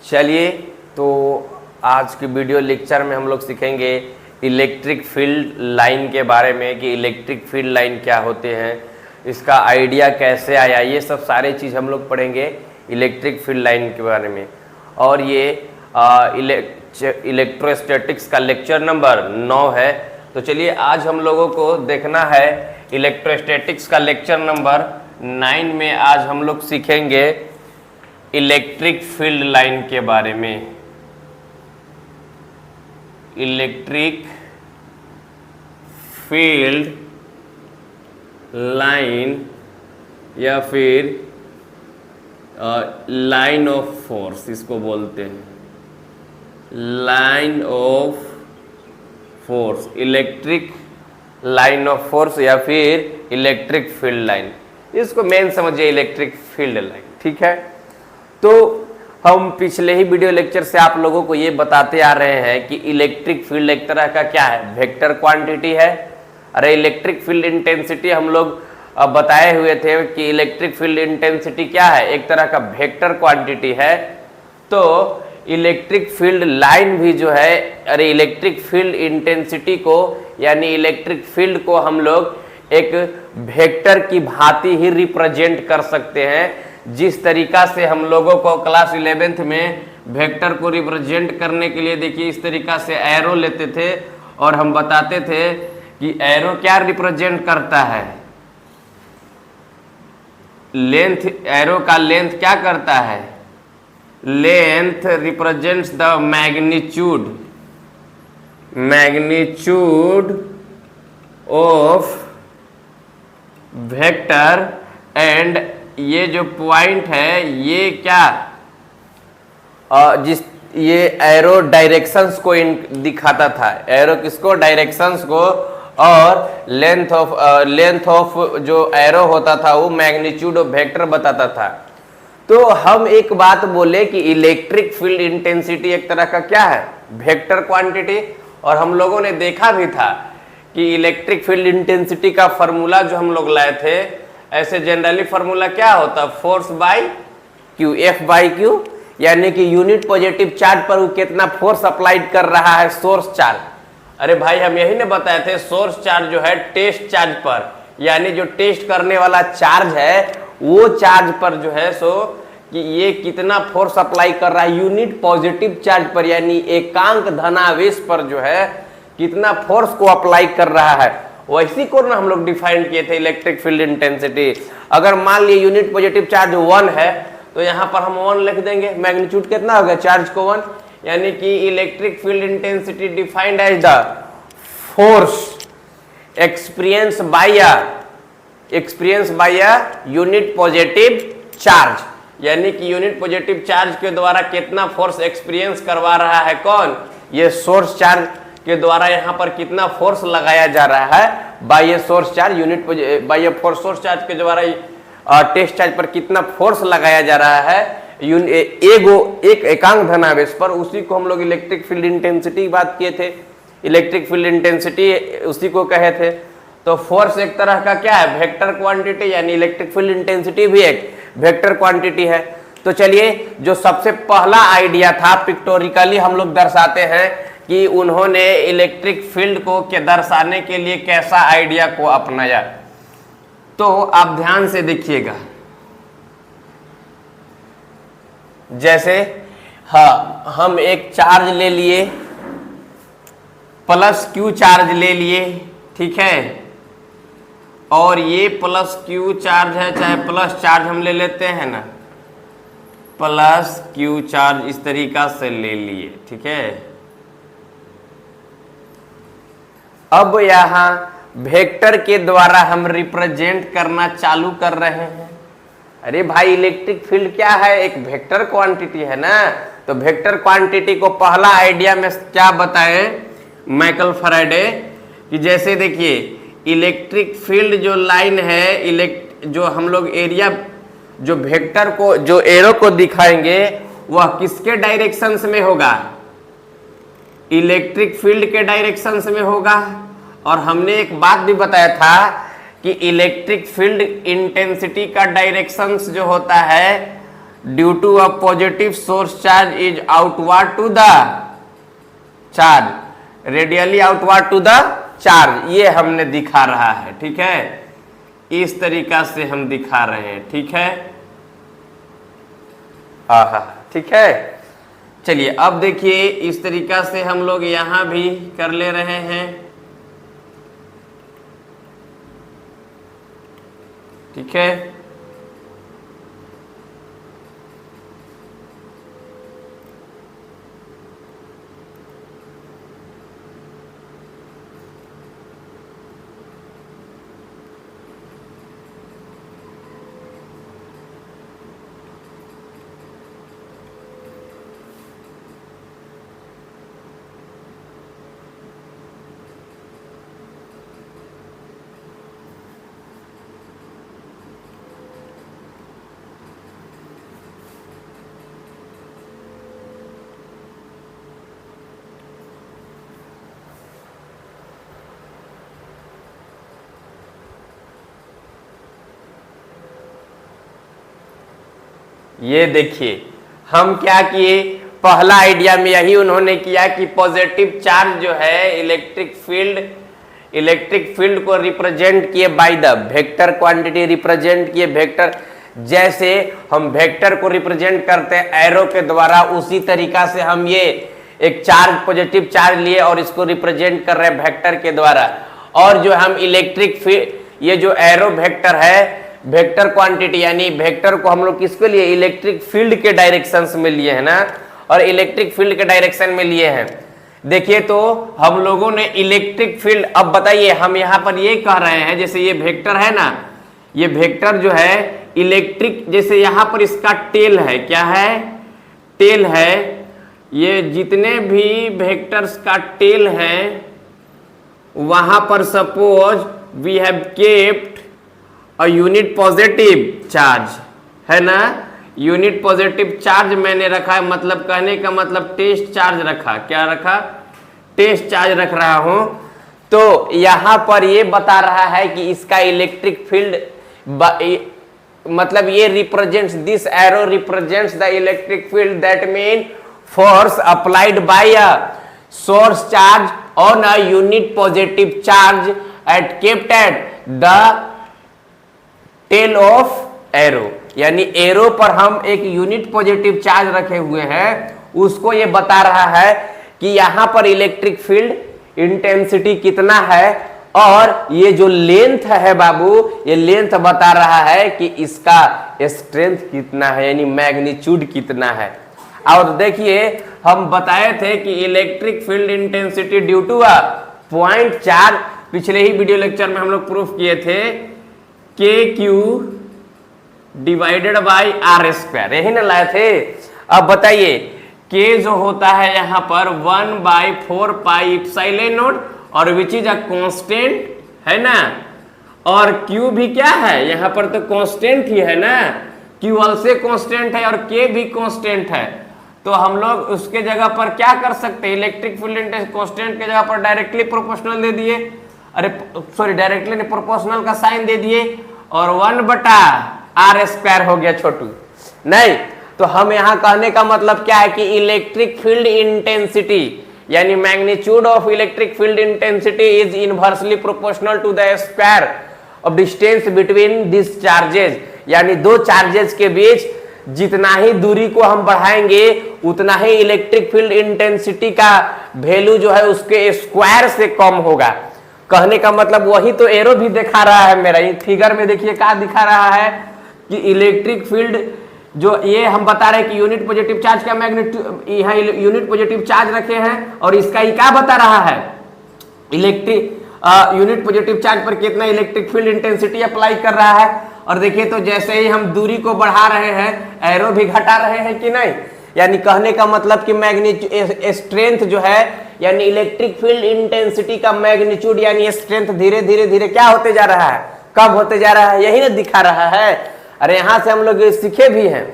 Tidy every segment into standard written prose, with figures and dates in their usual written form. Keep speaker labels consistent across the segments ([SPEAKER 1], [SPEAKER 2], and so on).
[SPEAKER 1] चलिए, तो आज की वीडियो लेक्चर में हम लोग सीखेंगे इलेक्ट्रिक फील्ड लाइन के बारे में कि इलेक्ट्रिक फील्ड लाइन क्या होते हैं, इसका आइडिया कैसे आया, ये सब सारे चीज़ हम लोग पढ़ेंगे इलेक्ट्रिक फील्ड लाइन के बारे में। और ये इलेक्ट्रोस्टैटिक्स का लेक्चर नंबर 9 है। तो चलिए आज हम लोगों को देखना है इलेक्ट्रोस्टैटिक्स का लेक्चर नंबर 9 में आज हम लोग सीखेंगे इलेक्ट्रिक फील्ड लाइन के बारे में। इलेक्ट्रिक फील्ड लाइन या फिर लाइन ऑफ फोर्स इसको बोलते हैं, line of force, electric line of force या फिर इलेक्ट्रिक फील्ड लाइन। इसको मेन समझिए इलेक्ट्रिक फील्ड लाइन, ठीक है। तो हम पिछले ही वीडियो लेक्चर से आप लोगों को ये बताते आ रहे हैं कि इलेक्ट्रिक फील्ड एक तरह का क्या है, वेक्टर क्वांटिटी है। अरे इलेक्ट्रिक फील्ड इंटेंसिटी हम लोग बताए हुए थे कि इलेक्ट्रिक फील्ड इंटेंसिटी क्या है, एक तरह का वेक्टर क्वांटिटी है। तो इलेक्ट्रिक फील्ड लाइन भी जो है, अरे इलेक्ट्रिक फील्ड इंटेंसिटी को यानी इलेक्ट्रिक फील्ड को हम लोग एक वेक्टर की भांति ही रिप्रेजेंट कर सकते हैं। जिस तरीका से हम लोगों को क्लास 11th में वेक्टर को रिप्रेजेंट करने के लिए देखिए इस तरीका से एरो लेते थे और हम बताते थे कि एरो क्या रिप्रेजेंट करता है, लेंथ, एरो का लेंथ क्या करता है, length represents the magnitude of vector and ये जो पॉइंट है ये क्या ये एरो डायरेक्शंस को दिखाता था, एरो किसको, डायरेक्शंस को, और लेंथ ऑफ जो एरो होता था वो मैग्नीट्यूड ऑफ वेक्टर बताता था। तो हम एक बात बोले कि इलेक्ट्रिक फील्ड इंटेंसिटी एक तरह का क्या है, वेक्टर क्वांटिटी। और हम लोगों ने देखा भी था कि इलेक्ट्रिक फील्ड इंटेंसिटी का फॉर्मूला जो हम लोग लाए थे, ऐसे जनरली फॉर्मूला क्या होता, force by Q, F by Q, यानी कि यूनिट पॉजिटिव चार्ज पर वो कितना फोर्स अप्लाइड कर रहा है, सोर्स चार्ज। अरे भाई हम यही ने बताए थे, सोर्स चार्ज जो है टेस्ट चार्ज पर, यानी जो टेस्ट करने वाला चार्ज है वो चार्ज पर जो है सो कि ये कितना फोर्स अप्लाई कर रहा है यूनिट पॉजिटिव चार्ज पर, यानी एकांक धनावेश पर जो है कितना फोर्स को अप्लाई कर रहा है, वैसी को ना हम लोग डिफाइन किए थे इलेक्ट्रिक फील्ड इंटेंसिटी। अगर मान लिए यूनिट पॉजिटिव चार्ज 1 है तो यहाँ पर हम 1 लिख देंगे, मैग्नीट्यूड कितना हो गया, चार्ज को 1, यानी कि electric field intensity defined as the force experience by a unit positive charge, यानी कि यूनिट पॉजिटिव चार्ज के द्वारा कितना फोर्स एक्सपीरियंस करवा रहा है, कौन, ये सोर्स चार्ज के द्वारा यहाँ पर कितना फोर्स लगाया जा रहा है by source charge, unit by force source charge के द्वारा टेस्ट चार्ज पर कितना फोर्स लगाया जा रहा है एक एकांक धनावेश पर, उसी को हम लोग इलेक्ट्रिक फील्ड इंटेंसिटी की बात किए थे। इलेक्ट्रिक फील्ड इंटेंसिटी उसी को कहे थे। तो फोर्स एक तरह का क्या है, वेक्टर क्वांटिटी, यानी इलेक्ट्रिक फील्ड इंटेंसिटी भी एक वेक्टर क्वांटिटी है। तो चलिए जो सबसे पहला आइडिया था, पिक्टोरिकली हम लोग दर्शाते हैं कि उन्होंने इलेक्ट्रिक फील्ड को दर्शाने के लिए कैसा आइडिया को अपनाया। तो आप ध्यान से देखिएगा, जैसे हाँ हम एक चार्ज ले लिए, प्लस क्यू चार्ज ले लिए, ठीक है, और ये प्लस क्यू चार्ज है, चाहे प्लस चार्ज हम ले लेते हैं ना, प्लस क्यू चार्ज इस तरीका से ले लिए, ठीक है। अब यहाँ वेक्टर के द्वारा हम रिप्रेजेंट करना चालू कर रहे हैं। अरे भाई इलेक्ट्रिक फील्ड क्या है, एक वेक्टर क्वांटिटी है ना। तो वेक्टर क्वांटिटी को पहला आइडिया में क्या बताए माइकल फैराडे, कि जैसे देखिए इलेक्ट्रिक फील्ड जो लाइन है, जो हम लोग एरिया जो वेक्टर को, जो एरो को दिखाएंगे वह किसके डायरेक्शंस में होगा, इलेक्ट्रिक फील्ड के डायरेक्शंस में होगा। और हमने एक बात भी बताया था कि इलेक्ट्रिक फील्ड इंटेंसिटी का डायरेक्शंस जो होता है due to a positive source charge is outward to the charge, radially outward to the charge, ये हमने दिखा रहा है। ठीक है, इस तरीका से हम दिखा रहे हैं। ठीक है, आहा, ठीक है। चलिए अब देखिए इस तरीका से हम लोग यहां भी कर ले रहे हैं। ठीक है, ये देखिए हम क्या किए, पहला आइडिया में यही उन्होंने किया कि पॉजिटिव चार्ज जो है इलेक्ट्रिक फील्ड को रिप्रेजेंट किए by the vector quantity, represent किए वेक्टर, जैसे हम वेक्टर को रिप्रेजेंट करते हैं एरो के द्वारा, उसी तरीका से हम ये एक चार्ज पॉजिटिव चार्ज लिए और इसको रिप्रेजेंट कर रहे हैं वेक्टर के द्वारा। और जो हम इलेक्ट्रिक फील्ड, ये जो एरो वेक्टर है, वेक्टर क्वांटिटी यानी वेक्टर को हम लोग किसके लिए, इलेक्ट्रिक फील्ड के डायरेक्शंस में लिए है ना, और इलेक्ट्रिक फील्ड के डायरेक्शन में लिए हैं। देखिए तो हम लोगों ने इलेक्ट्रिक फील्ड, अब बताइए हम यहाँ पर ये कह रहे हैं, जैसे ये वेक्टर है ना, ये वेक्टर जो है इलेक्ट्रिक, जैसे यहाँ पर इसका टेल है, क्या है, टेल है, ये जितने भी वेक्टर्स का टेल है वहां पर suppose we have kept a unit positive charge, है ना, यूनिट पॉजिटिव चार्ज मैंने रखा है, मतलब कहने का मतलब टेस्ट चार्ज रखा, क्या रखा, टेस्ट चार्ज रख रहा हूं। तो यहां पर ये बता रहा है कि इसका इलेक्ट्रिक फील्ड, मतलब ये represents, this arrow represents the electric field, that mean force applied by a source charge on a unit positive charge at kept at the tail of arrow, यानी एरो पर हम एक यूनिट पॉजिटिव चार्ज रखे हुए हैं, उसको ये बता रहा है कि यहां पर इलेक्ट्रिक फील्ड इंटेंसिटी कितना है, और ये जो लेंथ है बाबू, ये लेंथ बता रहा है कि इसका स्ट्रेंथ कितना है, यानी मैग्नीट्यूड कितना है। और देखिए हम बताए थे कि electric field intensity due to a point charge, पिछले ही वीडियो लेक्चर में हम लोग प्रूफ किए थे, k Q divided by r square, यही ना लाए थे। अब बताइए के जो होता है यहाँ पर 1/4 पाई इप्सिलॉन नॉट, और विच इज अ कांस्टेंट, है ना, और क्यू भी क्या है, यहाँ पर तो कांस्टेंट ही है ना, क्यू ऑल्सो कांस्टेंट है और के भी कांस्टेंट है। तो हम लोग उसके जगह पर क्या कर सकते हैं, इलेक्ट्रिक फील्ड इंटेंसिटी कांस्टेंट के जगह पर डायरेक्टली प्रोपोर्शनल दे दिए, अरे सॉरी डायरेक्टली नहीं, प्रोपोर्शनल का साइन दे दिए, और 1/r स्क्वायर हो गया छोटू, नहीं। तो हम यहाँ कहने का मतलब क्या है कि इलेक्ट्रिक फील्ड इंटेंसिटी यानी magnitude of electric field intensity is inversely proportional to the square of distance between this charges, यानी दो चार्जेस के बीच जितना ही दूरी को हम बढ़ाएंगे उतना ही इलेक्ट्रिक फील्ड इंटेंसिटी का वैल्यू जो है उसके स्क्वायर से कम होगा। कहने का मतलब वही तो एरो भी दिखा रहा है मेरा, ये फिगर में देखिए क्या दिखा रहा है कि इलेक्ट्रिक फील्ड जो ये हम बता रहे हैं कि यूनिट पॉजिटिव चार्ज का मैग्नीट्यूड, यहाँ यूनिट पॉजिटिव चार्ज रखे हैं और इसका ही क्या बता रहा है, इलेक्ट्रिक यूनिट पॉजिटिव चार्ज पर कितना इलेक्ट्रिक फील्ड इंटेंसिटी अप्लाई कर रहा है। और देखिए तो जैसे ही हम दूरी को बढ़ा रहे हैं एरो भी घटा रहे हैं कि नहीं, यानी कहने का मतलब कि मैग्नीट्यूड स्ट्रेंथ जो है यानी इलेक्ट्रिक फील्ड इंटेंसिटी का मैग्नीट्यूड यानी स्ट्रेंथ धीरे धीरे धीरे क्या होते जा रहा है, कम होते जा रहा है, यही ना दिखा रहा है। अरे यहां से हम लोग सीखे भी हैं।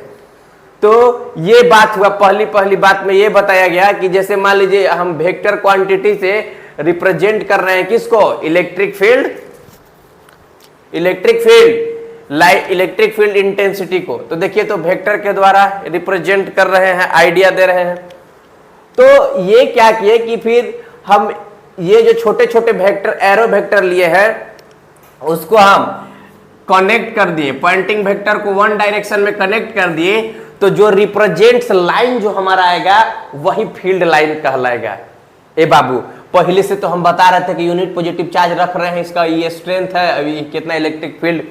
[SPEAKER 1] तो ये बात हुआ, पहली बात में ये बताया गया कि जैसे मान लीजिए हम वेक्टर क्वांटिटी से रिप्रेजेंट कर रहे हैं किसको, electric field electric field intensity को, तो देखिए तो वेक्टर के द्वारा रिप्रेजेंट कर रहे हैं, आइडिया दे रहे हैं। तो ये क्या किए कि फिर हम ये जो छोटे छोटे वेक्टर एरो वेक्टर लिए हैं उसको हम कनेक्ट कर दिए, पॉइंटिंग वेक्टर को वन डायरेक्शन में कनेक्ट कर दिए, तो जो रिप्रेजेंट्स लाइन जो हमारा आएगा वही फील्ड लाइन कहलाएगा। ए बाबू, पहले से तो हम बता रहे थे कि यूनिट पॉजिटिव चार्ज रख रहे हैं, इसका ये स्ट्रेंथ है, अभी कितना इलेक्ट्रिक फील्ड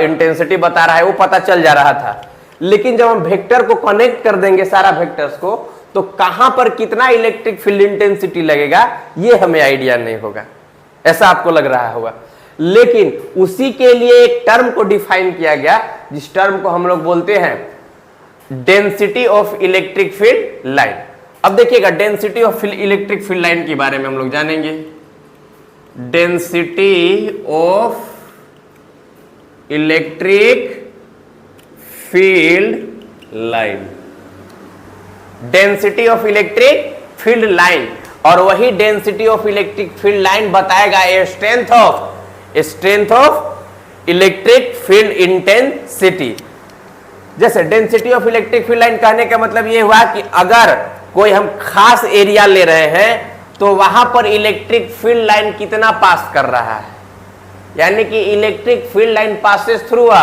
[SPEAKER 1] इंटेंसिटी बता रहा है, वो पता चल जा रहा था। लेकिन जब हम वेक्टर को कनेक्ट कर देंगे सारा वेक्टर्स को, तो कहां पर कितना इलेक्ट्रिक फील्ड इंटेंसिटी लगेगा ये हमें आइडिया नहीं होगा, ऐसा आपको लग रहा होगा। लेकिन उसी के लिए एक टर्म को डिफाइन किया गया, जिस टर्म को हम लोग बोलते हैं density of electric field line. अब देखिएगा, density of electric field line के बारे में हम लोग जानेंगे। Density of electric field line, density of electric field line, और वही density of electric field line बताएगा strength of electric field intensity. जैसे density of electric field line कहने का मतलब ये हुआ कि अगर कोई हम खास एरिया ले रहे हैं तो वहां पर इलेक्ट्रिक फील्ड लाइन कितना पास कर रहा है, यानी कि electric field line passes through a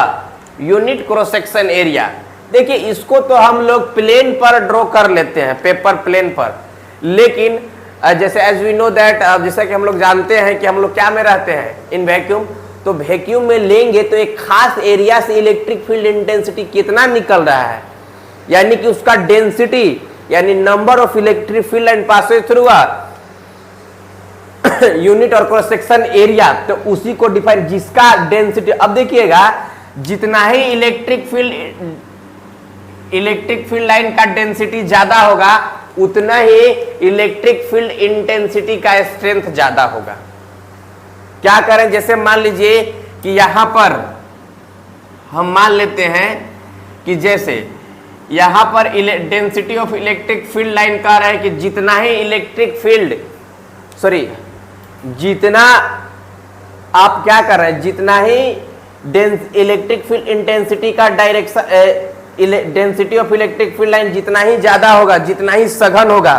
[SPEAKER 1] unit cross section area. देखिए इसको तो हम लोग प्लेन पर ड्रॉ कर लेते हैं, पेपर प्लेन पर, लेकिन जैसे एज वी नो दैट, जैसा कि हम लोग जानते हैं कि हम लोग क्या में रहते हैं, इन वैक्यूम, तो वैक्यूम में लेंगे तो एक खास एरिया से इलेक्ट्रिक फील्ड इंटेंसिटी कितना निकल रहा है, यानी कि उसका डेंसिटी यानी number of electric field line passes through a unit और क्रॉस सेक्शन एरिया, तो उसी को डिफाइन, जिसका डेंसिटी, अब देखिएगा जितना ही इलेक्ट्रिक फील्ड लाइन का डेंसिटी ज्यादा होगा उतना ही इलेक्ट्रिक फील्ड इंटेंसिटी का स्ट्रेंथ ज्यादा होगा। क्या करें, जैसे मान लीजिए कि यहां पर हम मान लेते हैं कि जैसे यहां पर density of electric field line कह रहे हैं कि जितना ही इलेक्ट्रिक फील्ड, सॉरी, जितना आप क्या कर रहे हैं, जितना ही इलेक्ट्रिक फील्ड इंटेंसिटी का direction, density of electric field line जितना ही ज्यादा होगा, जितना ही सघन होगा,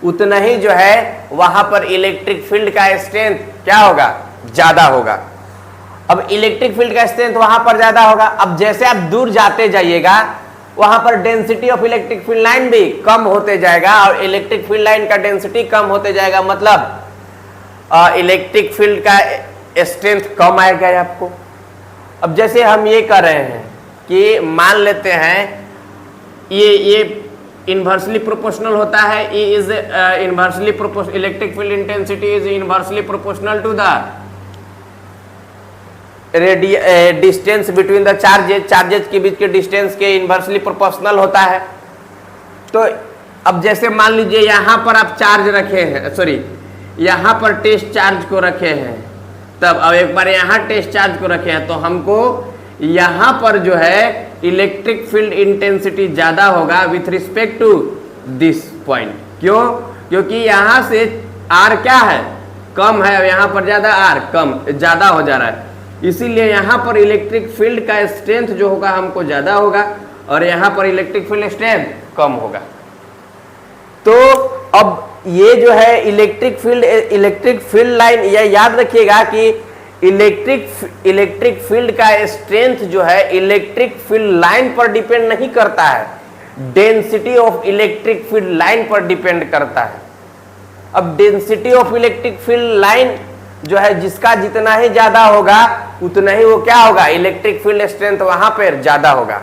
[SPEAKER 1] उतना ही जो है वहां पर इलेक्ट्रिक फील्ड का स्ट्रेंथ क्या होगा, ज्यादा होगा। अब इलेक्ट्रिक फील्ड का स्ट्रेंथ वहां पर ज्यादा होगा। अब जैसे आप दूर जाते जाइएगा वहां पर density of electric field line भी कम होते जाएगा और इलेक्ट्रिक फील्ड लाइन का डेंसिटी कम होते जाएगा, मतलब इलेक्ट्रिक फील्ड का स्ट्रेंथ कम आएगा आपको। अब जैसे हम ये कर रहे हैं कि मान लेते हैं ये इनवर्सली प्रोपोर्शनल होता है, E is inversely proportional, electric field intensity is inversely proportional to the distance between the charges के बीच के डिस्टेंस के इनवर्सली प्रोपोर्शनल होता है। तो अब जैसे मान लीजिए यहां पर आप चार्ज रखे हैं, सॉरी यहां पर टेस्ट चार्ज को रखे हैं, तब अब एक बार यहां टेस्ट चार्ज को रखे हैं तो हमको यहां पर जो है इलेक्ट्रिक फील्ड इंटेंसिटी ज्यादा होगा with respect to this point. क्यों? क्योंकि यहां से आर क्या है, कम है, यहां पर ज्यादा, आर कम, ज्यादा हो जा रहा है, इसीलिए यहां पर इलेक्ट्रिक फील्ड का स्ट्रेंथ जो होगा हमको ज्यादा होगा और यहां पर इलेक्ट्रिक फील्ड स्ट्रेंथ कम होगा। तो अब ये जो है इलेक्ट्रिक फील्ड लाइन, यह याद रखिएगा कि इलेक्ट्रिक फील्ड का स्ट्रेंथ जो है इलेक्ट्रिक फील्ड लाइन पर डिपेंड नहीं करता है, density of electric field line पर डिपेंड करता है। अब density of electric field line जो है जिसका जितना ही ज्यादा होगा उतना ही वो क्या होगा, इलेक्ट्रिक फील्ड स्ट्रेंथ वहां पर ज्यादा होगा।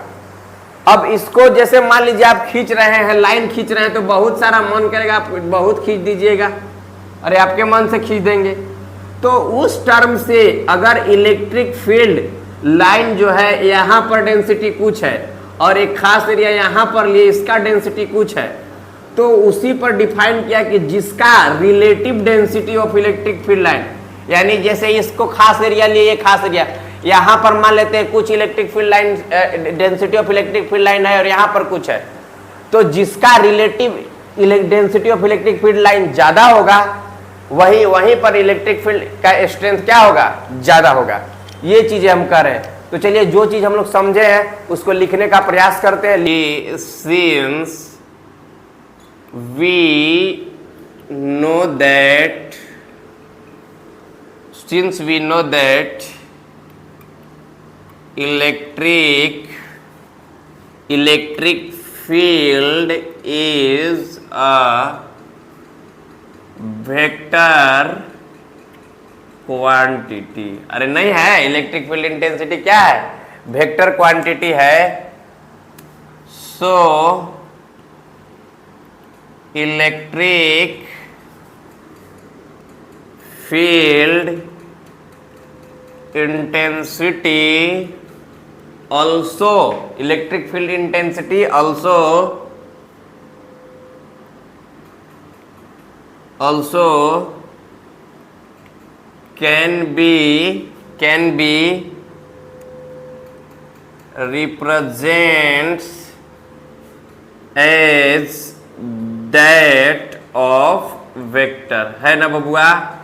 [SPEAKER 1] अब इसको जैसे मान लीजिए आप खींच रहे हैं, लाइन खींच रहे हैं, तो बहुत सारा मन करेगा आप बहुत खींच दीजिएगा, अरे आपके मन से खींच देंगे। तो उस टर्म से अगर इलेक्ट्रिक फील्ड लाइन जो है यहाँ पर डेंसिटी कुछ है और एक खास एरिया यहाँ पर लिए इसका डेंसिटी कुछ है, तो उसी पर डिफाइन किया कि जिसका relative density of electric field line, यानी जैसे इसको खास एरिया लिए, ये खास एरिया, यहाँ पर मान लेते हैं कुछ electric field line, density of electric field line है और यहाँ पर कुछ है, तो जिसका relative density of electric field line ज्यादा होगा वहीं पर इलेक्ट्रिक फील्ड का स्ट्रेंथ क्या होगा, ज्यादा होगा। ये चीजें हम कर रहे हैं। तो चलिए जो चीज हम लोग समझे हैं उसको लिखने का प्रयास करते हैं। Since we know that electric field is a vector quantity. अरे नहीं है, इलेक्ट्रिक फील्ड इंटेंसिटी क्या है? वेक्टर क्वांटिटी है। सो electric field intensity also can be represents as that of vector, है ना बबुआ?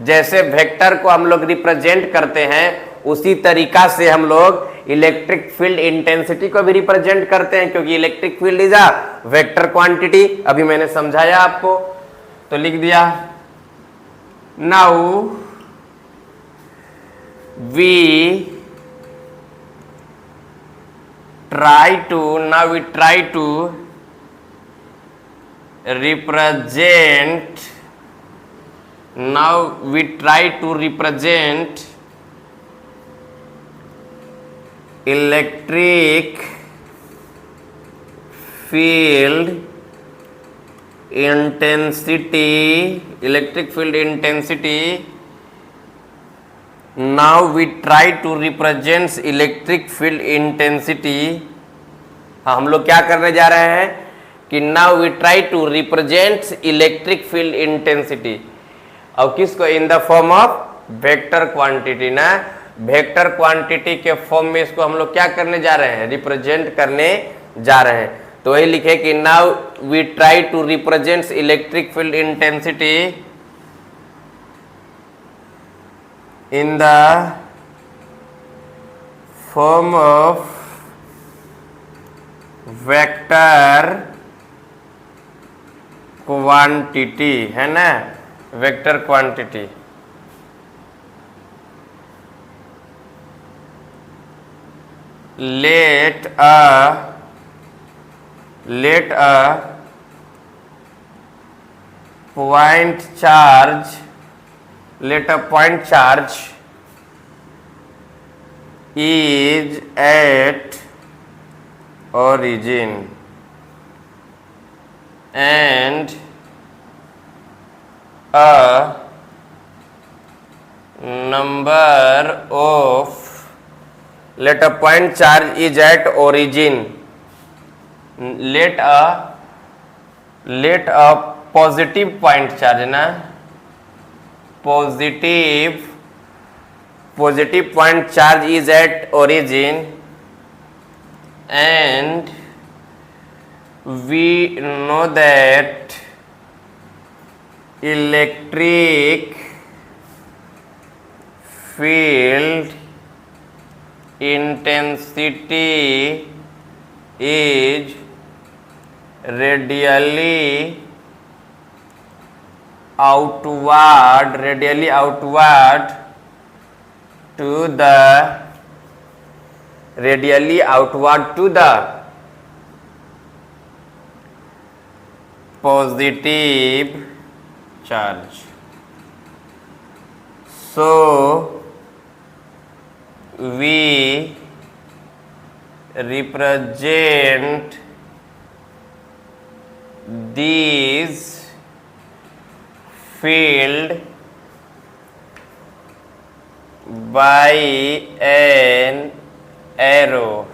[SPEAKER 1] जैसे वेक्टर को हम लोग रिप्रेजेंट करते हैं उसी तरीका से हम लोग इलेक्ट्रिक फील्ड इंटेंसिटी को भी रिप्रेजेंट करते हैं, क्योंकि electric field is a vector quantity. अभी मैंने समझाया आपको, तो लिख दिया। Now we try to represent electric field intensity now we try to represent electric field intensity। हाँ, हम लोग क्या करने जा रहे हैं कि now we try to represent electric field intensity, और किसको? In the form of vector quantity ना। वेक्टर क्वांटिटी के फॉर्म में इसको हम लोग क्या करने जा रहे हैं? रिप्रेजेंट करने जा रहे हैं। तो वही लिखे कि now we try to represent electric field intensity in the form of vector quantity, है ना? Vector quantity. let a point charge is at origin and a number of let a point charge is at origin, let a positive point charge ना, positive point charge is at origin and we know that electric field intensity is radially outward to the positive charge. So we represent these field by an arrow.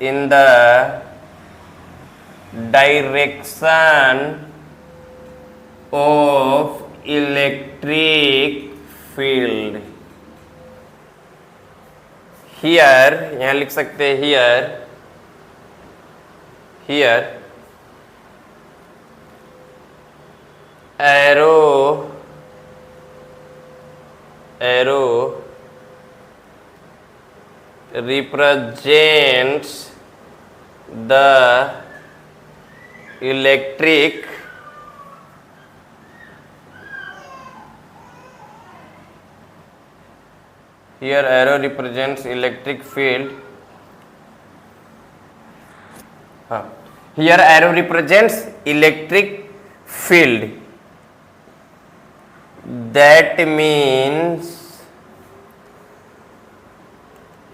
[SPEAKER 1] In the direction of electric field. Here, यहाँ लिख सकते हैं here arrow represents the electric here arrow represents electric field. Here arrow represents electric field. That means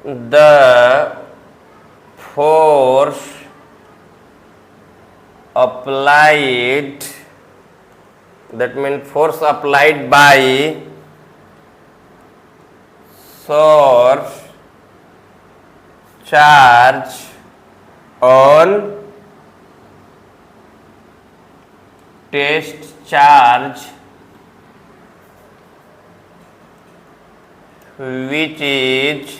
[SPEAKER 1] the force applied, that means force applied by source charge on test charge, which is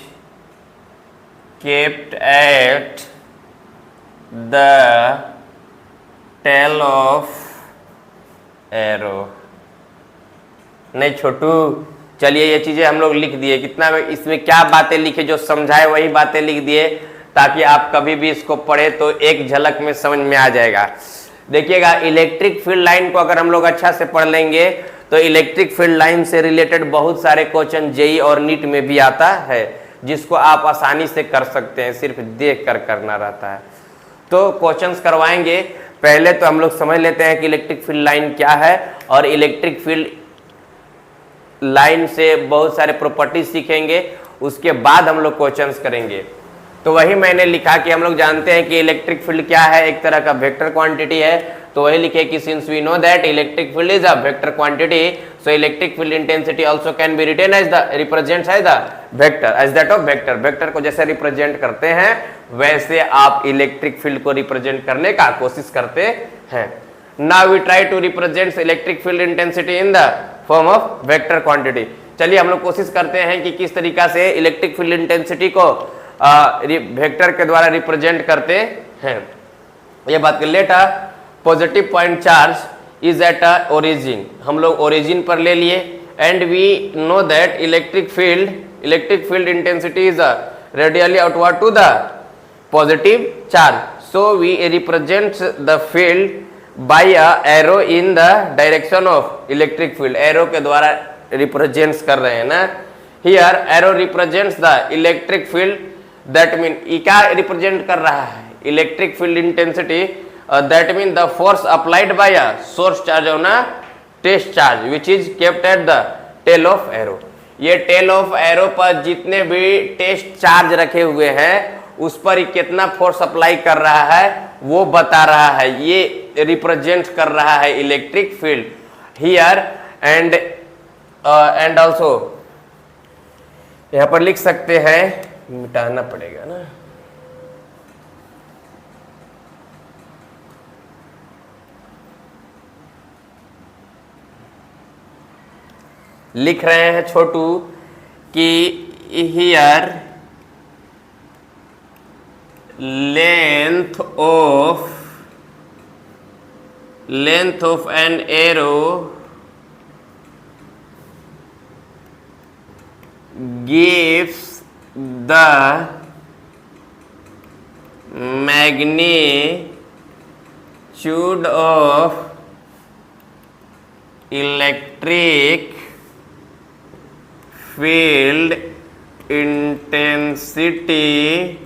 [SPEAKER 1] kept at the tail of arrow. नहीं छोटू, चलिए ये चीजें हम लोग लिख दिए। कितना में इसमें क्या बातें लिखे, जो समझाए वही बातें लिख दिए, ताकि आप कभी भी इसको पढ़े तो एक झलक में समझ में आ जाएगा। देखिएगा, इलेक्ट्रिक फील्ड लाइन को अगर हम लोग अच्छा से पढ़ लेंगे तो इलेक्ट्रिक फील्ड लाइन से रिलेटेड बहुत सारे क्वेश्चन जेईई और नीट में भी आता है, जिसको आप आसानी से कर सकते हैं, सिर्फ देख कर करना रहता है। तो क्वेश्चंस करवाएंगे। पहले तो हम लोग समझ लेते हैं कि इलेक्ट्रिक फील्ड लाइन क्या है, और इलेक्ट्रिक फील्ड लाइन से बहुत सारे प्रॉपर्टीज सीखेंगे, उसके बाद हम लोग क्वेश्चंस करेंगे। तो वही मैंने लिखा कि हम लोग जानते हैं कि इलेक्ट्रिक फील्ड क्या है, एक तरह का वेक्टर क्वांटिटी है। तो वही लिखे कि since we know that electric field is a vector quantity, so electric field intensity also can be written as the represents as the vector, as that of vector. Vector को जैसे represent करते हैं वैसे आप इलेक्ट्रिक फील्ड को represent करने का कोशिश करते हैं। Now we try to represent electric field intensity in the form of vector quantity. चलिए हम लोग कोशिश करते हैं कि किस तरीका से इलेक्ट्रिक फील्ड इंटेंसिटी को वेक्टर के द्वारा रिप्रेजेंट करते हैं। ये बात कर लेटा, positive point charge is at a origin, हम लोग ओरिजिन पर ले लिए, and we know that electric field intensity is radially outward to the positive charge, so we represent the field by a arrow in the direction of electric field. Arrow के द्वारा represents कर रहे हैं ना। Here arrow represents the electric field, that mean क्या represent कर रहा है, electric field intensity, that mean the force applied by a source charge on a test charge which is kept at the tail of arrow. ये tail of arrow पर जितने भी test charge रखे हुए हैं उस पर कितना फोर्स अप्लाई कर रहा है वो बता रहा है, ये रिप्रेजेंट कर रहा है electric field here. And also यहां पर लिख सकते हैं, मिटाना पड़ेगा ना, लिख रहे हैं छोटू कि here length of an arrow gives the magnitude of electric field intensity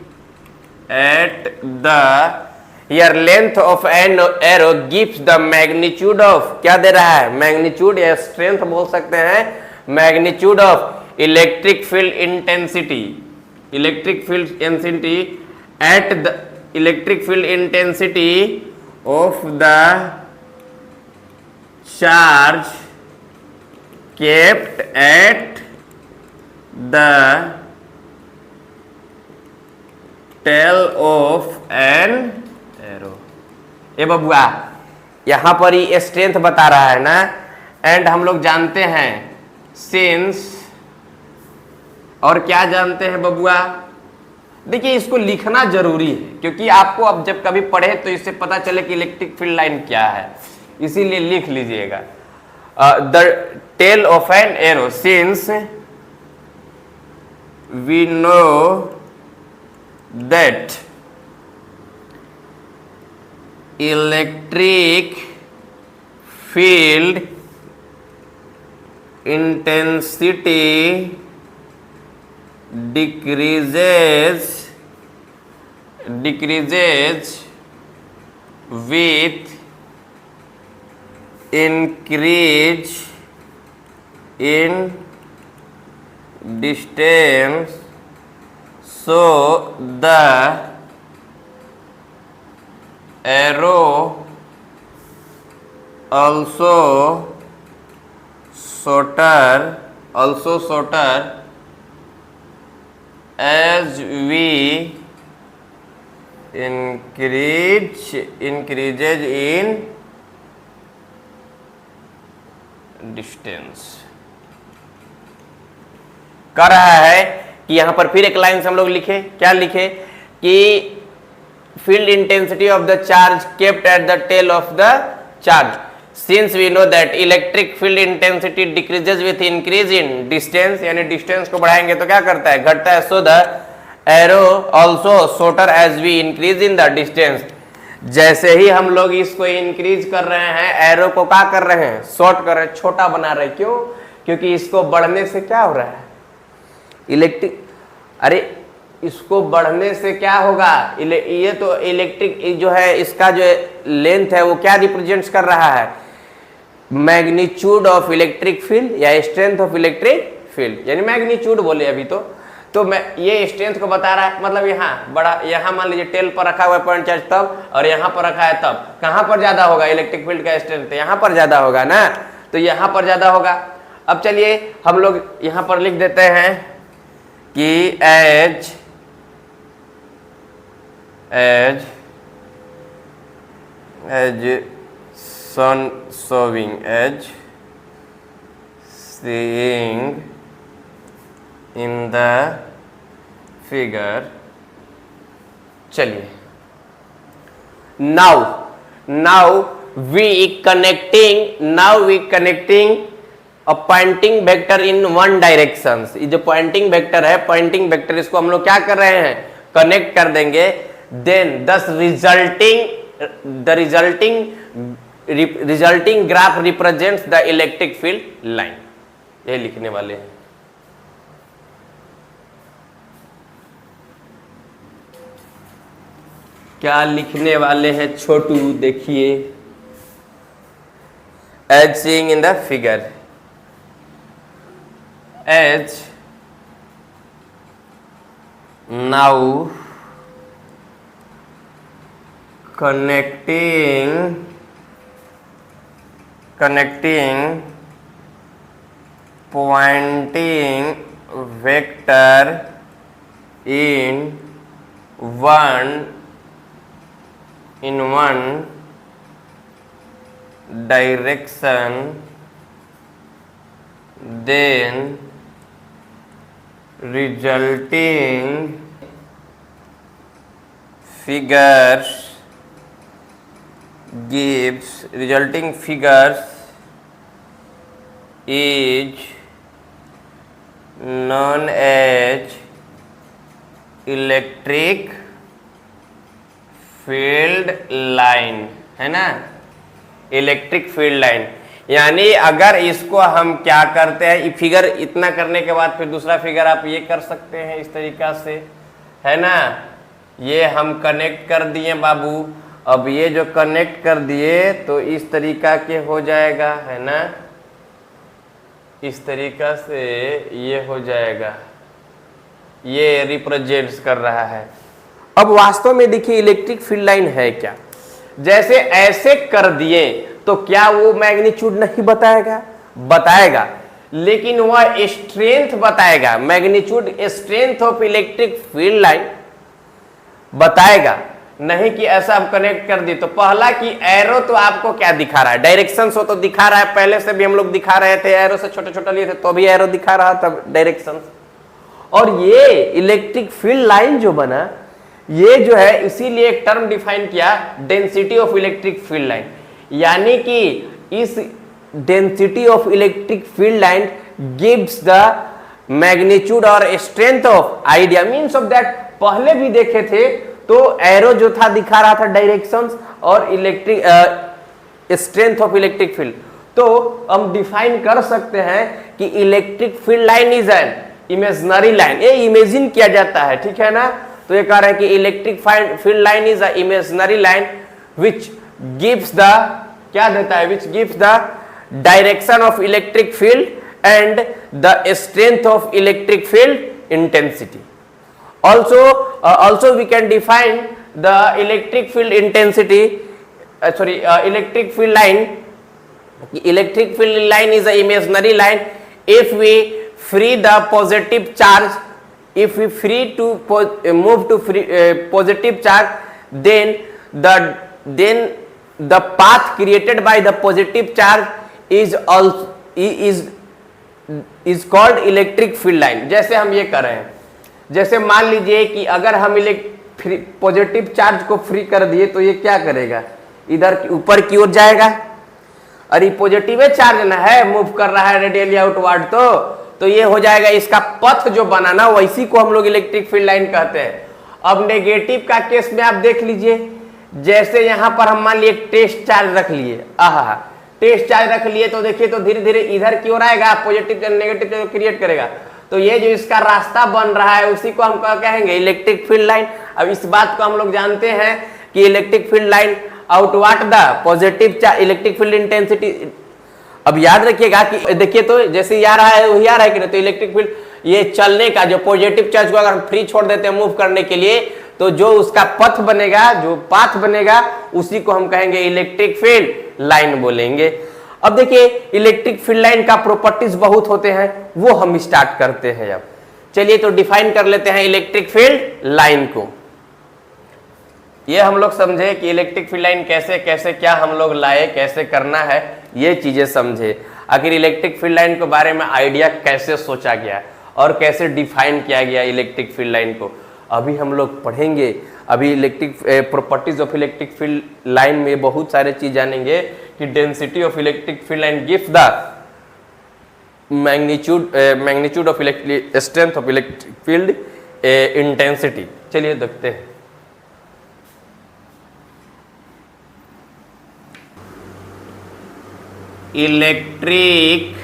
[SPEAKER 1] at the, here length of an arrow gives the magnitude of, क्या दे रहा है, मैग्नीट्यूड या स्ट्रेंथ बोल सकते हैं, magnitude of electric field intensity, electric field intensity at the electric field intensity of the charge kept at the tail of an arrow। ए बबुआ यहां पर ही स्ट्रेंथ बता रहा है ना, एंड हम लोग जानते हैं सिंस, और क्या जानते हैं बबुआ, देखिए इसको लिखना जरूरी है क्योंकि आपको अब जब कभी पढ़े तो इससे पता चले कि इलेक्ट्रिक फील्ड लाइन क्या है, इसीलिए लिख लीजिएगा। the tail of an arrow, since we know that electric field intensity decreases with increase in distance, so the arrow also shorter as we increases in distance. कह रहा है कि यहां पर फिर एक लाइन से हम लोग लिखे, क्या लिखे कि field intensity of the charge kept at the tail of the charge, since we know that electric field intensity decreases with increase in distance, यानी डिस्टेंस को बढ़ाएंगे तो क्या करता है, घटता है, so the arrow also shorter as we increase in the distance। जैसे ही हम लोग इसको इंक्रीज कर रहे हैं, एरो को क्या कर रहे हैं, शॉर्ट कर रहे हैं, छोटा बना रहे हैं। क्यों? क्योंकि इसको बढ़ने से क्या हो रहा है, इलेक्ट्रिक, अरे इसको बढ़ने से क्या होगा, ये तो इलेक्ट्रिक जो है इसका जो लेंथ है वो क्या रिप्रेजेंट्स कर रहा है, मैग्नीट्यूड ऑफ इलेक्ट्रिक फील्ड या स्ट्रेंथ ऑफ इलेक्ट्रिक फील्ड, यानी मैग्नीट्यूड बोले अभी तो मैं ये स्ट्रेंथ को बता रहा है। मतलब यहाँ बड़ा, यहाँ मान लीजिए टेल पर रखा हुआ है पॉइंट चार्ज तब, और यहाँ पर रखा है तब, कहाँ पर ज्यादा होगा इलेक्ट्रिक फील्ड का स्ट्रेंथ, यहाँ पर ज्यादा होगा ना, तो यहाँ पर ज्यादा होगा। अब चलिए हम लोग यहाँ पर लिख देते हैं कि as sun showing, as seeing in the figure। चलिए now we connecting a pointing vector in one direction। ये जो pointing vector है, pointing vector इसको हम लोग क्या कर रहे हैं, कनेक्ट कर देंगे, then thus resulting graph represents the electric field line। ये लिखने वाले हैं। क्या लिखने वाले हैं छोटू, देखिए, as seeing in the figure, as now connecting pointing vector in one direction, then resulting figures is known as electric field line, है ना, इलेक्ट्रिक फील्ड लाइन। यानी अगर इसको हम क्या करते हैं, फिगर इतना करने के बाद फिर दूसरा फिगर आप ये कर सकते हैं इस तरीका से, है ना, ये हम कनेक्ट कर दिए बाबू। अब ये जो कनेक्ट कर दिए तो इस तरीका के हो जाएगा, है ना, इस तरीका से ये हो जाएगा, ये रिप्रेजेंट्स कर रहा है। अब वास्तव में देखिए इलेक्ट्रिक फील्ड लाइन है क्या, जैसे ऐसे कर दिए तो क्या वो मैग्नीट्यूड नहीं बताएगा, बताएगा, लेकिन वह स्ट्रेंथ बताएगा, magnitude strength of electric field line बताएगा, नहीं कि ऐसा आप कनेक्ट कर दी। तो पहला कि एरो तो आपको क्या दिखा रहा है, डायरेक्शन से तो दिखा रहा है, पहले से भी हम लोग दिखा रहे थे, एरो से छोटे छोटे लिए थे तो भी एरो दिखा रहा था डायरेक्शन। और ये इलेक्ट्रिक फील्ड लाइन जो बना, ये जो है इसीलिए एक टर्म डिफाइन किया, density of electric field line, यानी कि इस density of electric field line gives the magnitude और strength of idea means of that पहले भी देखे थे तो एरो जो था दिखा रहा था डायरेक्शंस और electric strength of electric field. तो हम डिफाइन कर सकते हैं कि electric field line is an imaginary line, ये इमेजिन किया जाता है, ठीक है ना। तो ये कह रहा है कि electric field line is a imaginary line which gives the, क्या देता है, which gives the direction of electric field and the strength of electric field intensity. Also we can define the electric field intensity, electric field line. Electric field line is an imaginary line. If we free the positive charge, if we free to move to positive charge, then the path created by the positive charge is called electric field line. जैसे हम ये कर रहे हैं, जैसे मान लीजिए कि अगर हम पॉजिटिव चार्ज को फ्री कर दिए तो ये क्या करेगा, इधर ऊपर की ओर जाएगा। और ये पॉजिटिव चार्ज ना है, मूव कर रहा है रेडियली आउटवर्ड, तो ये हो जाएगा, इसका पथ जो बनाना वैसी को हम लोग इलेक्ट्रिक फील्ड लाइन कहते हैं। अब नेगेटिव का केस में आप देख लीजिए, जैसे यहां पर हम मान लिए टेस्ट चार्ज रख लिए, टेस्ट चार्ज रख लिए तो देखिए तो धीरे धीरे इधर की ओर आएगा, पॉजिटिव नेगेटिव क्रिएट करेगा। तो ये जो इसका रास्ता बन रहा है उसी को हम क्या कहेंगे, इलेक्ट्रिक फील्ड लाइन। अब इस बात को हम लोग जानते हैं कि electric field line outward the positive electric field intensity. अब याद रखिएगा कि देखिए तो जैसे आ रहा है वही आ रहा है कि नहीं, तो इलेक्ट्रिक फील्ड ये चलने का जो पॉजिटिव चार्ज को अगर हम फ्री छोड़ देते हैं मूव करने के लिए, तो जो उसका पथ बनेगा, जो पाथ बनेगा, उसी को हम कहेंगे इलेक्ट्रिक फील्ड लाइन बोलेंगे। अब देखिए इलेक्ट्रिक फील्ड लाइन का प्रॉपर्टीज बहुत होते हैं, वो हम स्टार्ट करते हैं। अब चलिए तो डिफाइन कर लेते हैं इलेक्ट्रिक फील्ड लाइन को। ये हम लोग समझे कि इलेक्ट्रिक फील्ड लाइन कैसे कैसे क्या हम लोग लाए, कैसे करना है, ये चीजें समझे। आखिर इलेक्ट्रिक फील्ड लाइन के बारे में आइडिया कैसे सोचा गया और कैसे डिफाइन किया गया इलेक्ट्रिक फील्ड लाइन को, अभी हम लोग पढ़ेंगे। अभी electric properties of electric field line में बहुत सारे चीज जानेंगे कि density of electric field line gives the magnitude of strength of electric field intensity. चलिए देखते हैं। Electric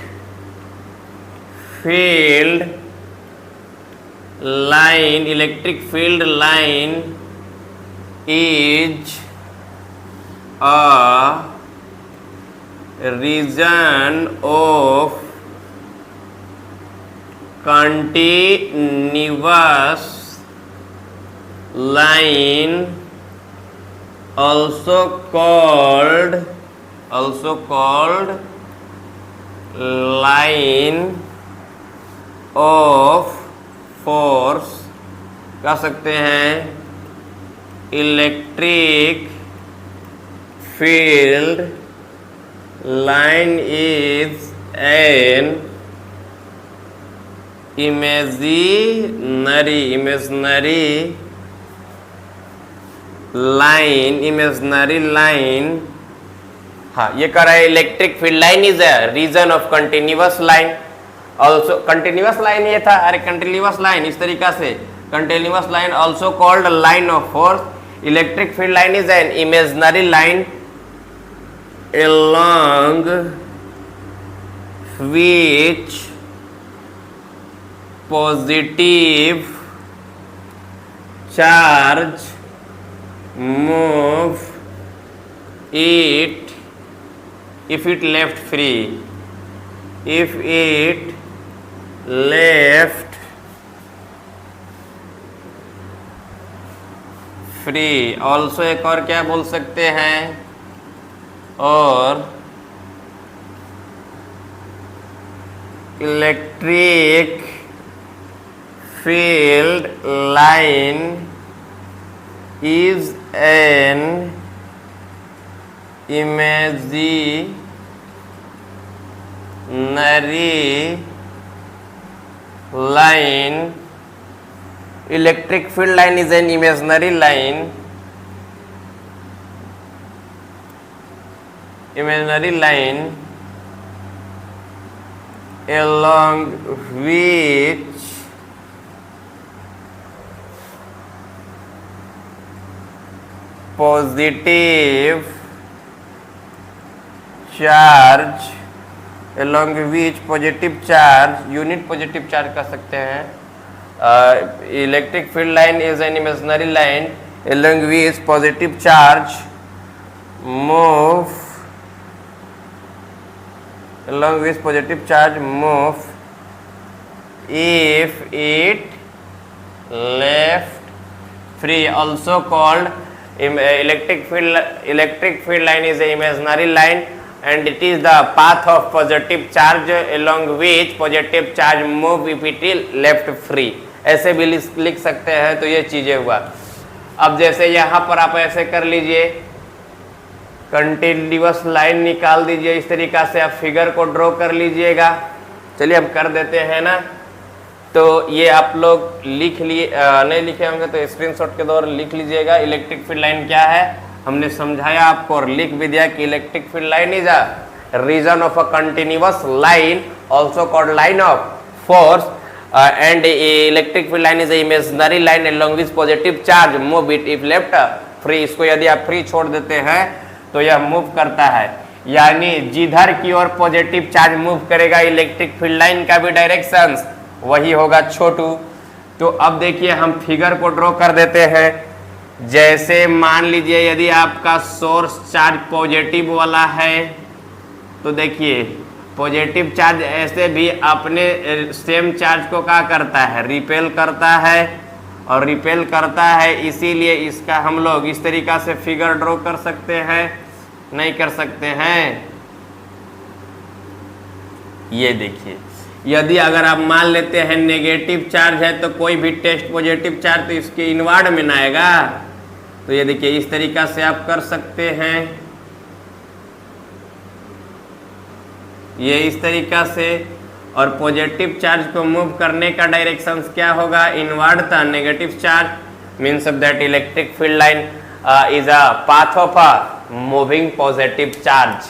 [SPEAKER 1] field line is a region of continuous line, also called line of force कह सकते हैं। Electric field line is an imaginary line. हाँ, ये कह रहा है electric field line is a region of continuous line. Also continuous line ये था, अरे कंटिन्यूअस लाइन इस तरीका से, continuous line also called line of force. Electric field line is an imaginary line along which positive charge move it if it left free, also एक और क्या बोल सकते हैं, और electric field line is an imaginary line. Electric field line is an imaginary line. along which positive charge unit positive charge कर सकते हैं. Electric field line is an imaginary line along which positive charge move if it left free. Also called electric field line is an imaginary line and it is the path of positive charge along which positive charge move if it is left free. ऐसे भी लिख सकते हैं. तो ये चीजें हुआ. अब जैसे यहाँ पर आप ऐसे कर लीजिए, कंटिन्यूअस लाइन निकाल दीजिए. इस तरीका से आप फिगर को ड्रॉ कर लीजिएगा. चलिए हम कर देते हैं ना. तो ये आप लोग लिख लिए, नहीं लिखे होंगे तो स्क्रीनशॉट के द्वारा लिख लीजिएगा. इलेक्ट्रिक फील्ड लाइन क्या है हमने समझाया आपको और लिख भी दिया कि electric field line is a region of a continuous line also called line of force and electric field line is a imaginary line along which positive charge move it if left free. इसको यदि आप free छोड़ देते हैं तो यह move करता है, यानी जिधर की ओर पॉजिटिव चार्ज मूव करेगा इलेक्ट्रिक फील्ड लाइन का भी डायरेक्शन वही होगा छोटू. तो अब देखिए हम फिगर को ड्रॉ कर देते हैं. जैसे मान लीजिए यदि आपका सोर्स चार्ज पॉजिटिव वाला है तो देखिए पॉजिटिव चार्ज ऐसे भी अपने सेम चार्ज को क्या करता है, रिपेल करता है और रिपेल करता है. इसीलिए इसका हम लोग इस तरीका से फिगर ड्रॉ कर सकते हैं, नहीं कर सकते हैं. ये देखिए यदि अगर आप मान लेते हैं नेगेटिव चार्ज है तो कोई भी टेस्ट पॉजिटिव चार्ज तो इसके इनवर्ड में ना आएगा. तो ये देखिए इस तरीका से आप कर सकते हैं. ये इस तरीका से. और पॉजिटिव चार्ज को मूव करने का डायरेक्शन क्या होगा, इनवर्ड था. Negative charge means that electric field line is a path of a moving positive charge.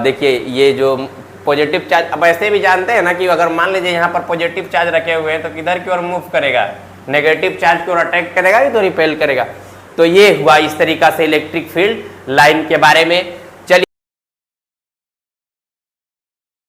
[SPEAKER 1] देखिए ये जो पॉजिटिव चार्ज अब ऐसे भी जानते हैं ना कि अगर मान लीजिए यहाँ पर पॉजिटिव चार्ज रखे हुए हैं तो किधर की ओर मूव करेगा, नेगेटिव चार्ज की ओर अटैक करेगा या तो रिपेल करेगा. तो ये हुआ इस तरीका से इलेक्ट्रिक फील्ड लाइन के बारे में.